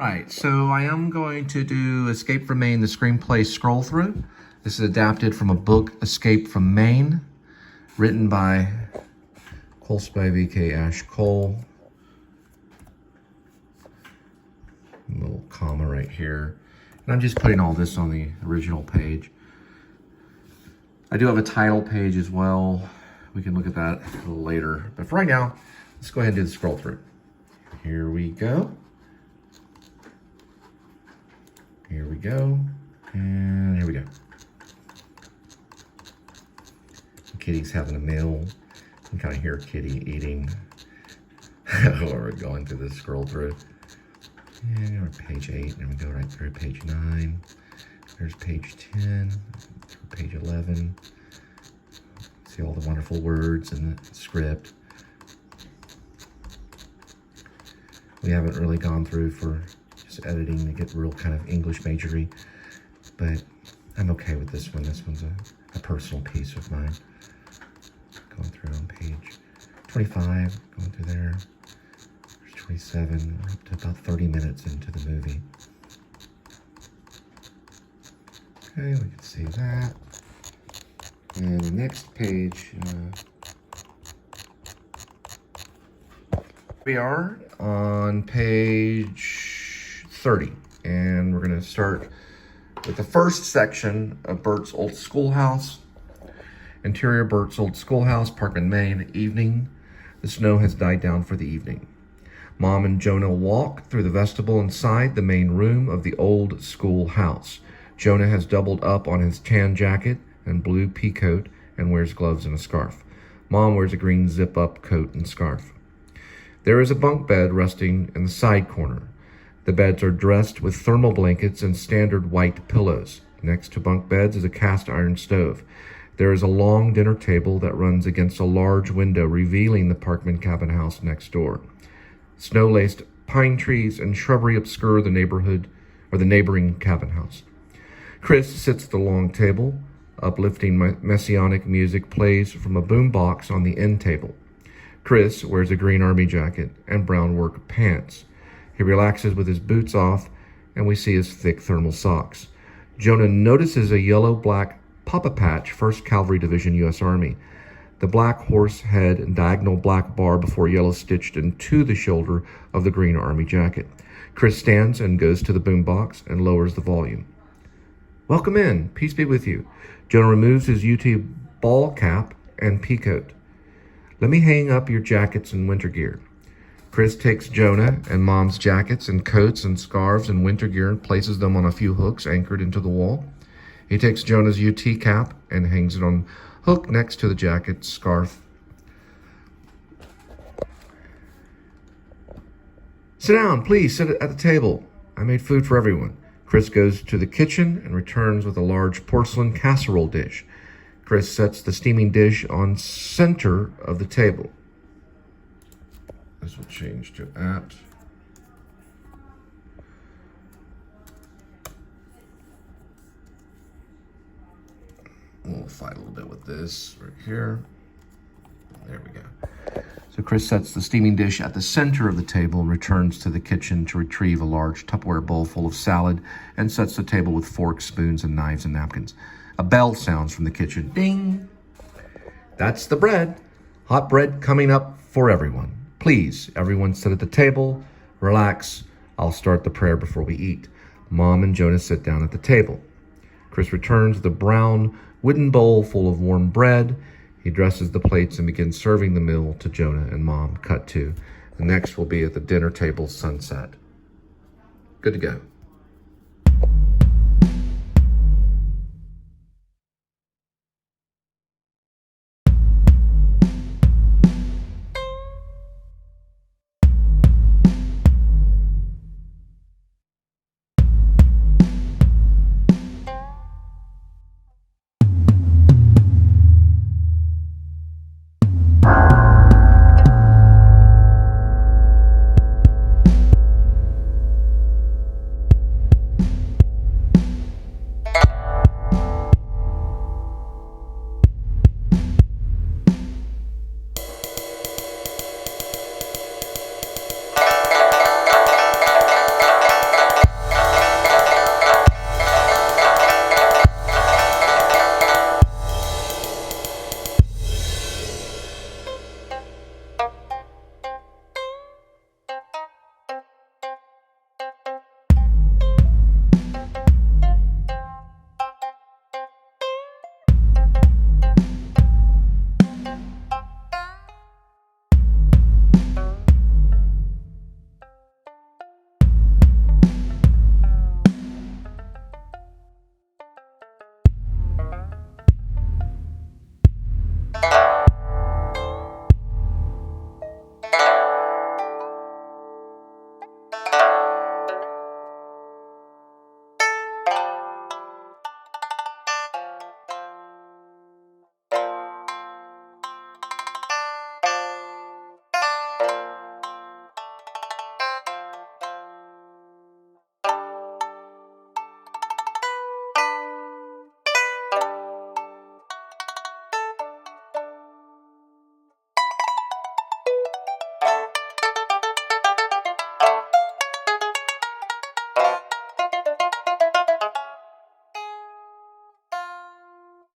Right, so I am going to do Escape from Maine, the screenplay scroll through. This is adapted from a book, Escape from Maine, written by Cole Spivey, Cole. A little comma right here. And I'm just putting all this on the original page. I do have a title page as well. We can look at that a little later. But for right now, let's go ahead and do the scroll through. Here we go. Here we go, and here we go. Kitty's having a meal. You can kind of hear Kitty eating while we're going through this scroll through. And we're at page 8, and we go right through page 9. There's page 10, through page 11. See all the wonderful words in the script. We haven't really gone through for just editing to get real kind of English majory, but I'm okay with this one. This one's a personal piece of mine. Going through on page 25, going through there. There's 27, we're up to about 30 minutes into the movie. Okay, we can see that. And the next page, we are on page 30, and we're going to start with the first section of Burt's Old Schoolhouse. Interior Burt's Old Schoolhouse, Parkman, Maine, evening. The snow has died down for the evening. Mom and Jonah walk through the vestibule inside the main room of the old schoolhouse. Jonah has doubled up on his tan jacket and blue pea coat and wears gloves and a scarf. Mom wears a green zip-up coat and scarf. There is a bunk bed resting in the side corner. The beds are dressed with thermal blankets and standard white pillows. Next to bunk beds is a cast iron stove. There is a long dinner table that runs against a large window revealing the Parkman cabin house next door. Snow-laced pine trees and shrubbery obscure the neighborhood or the neighboring cabin house. Chris sits at the long table. Uplifting messianic music plays from a boombox on the end table. Chris wears a green army jacket and brown work pants. He relaxes with his boots off, and we see his thick thermal socks. Jonah notices a yellow-black Papa Patch, 1st Cavalry Division, U.S. Army. The black horse head and diagonal black bar before yellow stitched into the shoulder of the green army jacket. Chris stands and goes to the boombox and lowers the volume. "Welcome in. Peace be with you." Jonah removes his UT ball cap and pea coat. "Let me hang up your jackets and winter gear." Chris takes Jonah and Mom's jackets and coats and scarves and winter gear and places them on a few hooks anchored into the wall. He takes Jonah's UT cap and hangs it on hook next to the jacket, scarf. "Sit down, please. Sit at the table. I made food for everyone." Chris goes to the kitchen and returns with a large porcelain casserole dish. Chris sets the steaming dish on center of the table. This will change to at. We'll fight a little bit with this right here. There we go. So Chris sets the steaming dish at the center of the table and returns to the kitchen to retrieve a large Tupperware bowl full of salad and sets the table with forks, spoons, and knives and napkins. A bell sounds from the kitchen. Ding! That's the bread. Hot bread coming up for everyone. Please, everyone sit at the table. Relax. I'll start the prayer before we eat. Mom and Jonah sit down at the table. Chris returns with a brown wooden bowl full of warm bread. He dresses the plates and begins serving the meal to Jonah and Mom. Cut to. The next will be at the dinner table sunset. Good to go. Bye.